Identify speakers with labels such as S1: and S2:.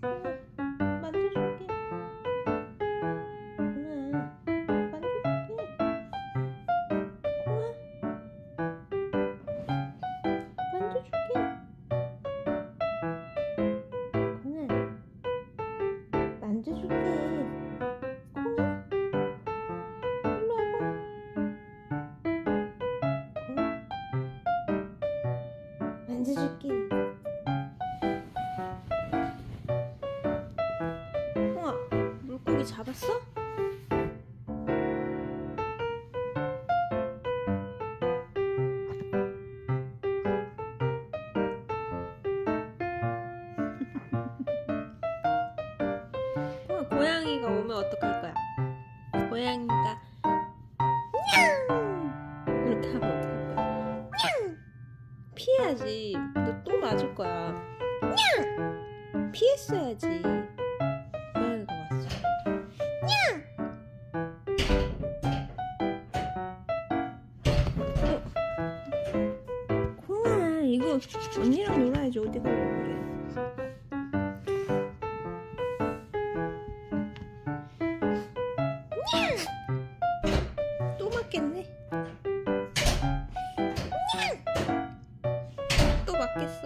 S1: 만져줄게. 콩아, 만져줄게. 콩아, 만져줄게. 콩아, 만져줄게. 콩아, 일로 와봐. 콩아, 만져줄게. 콩아, 물고기 잡았어? 고양이가 오면 어떡할 거야? 고양이가 냥! 이렇게 하면 어떡할 거야? 냥! 피해야지. 너 또 맞을 거야. 냥! 피했어야지. 고양이가 왔어. 냥! 콩아, 이거 언니랑 놀아야지. 어디 가려고 그래? 또 맞겠네. 또 맞겠어.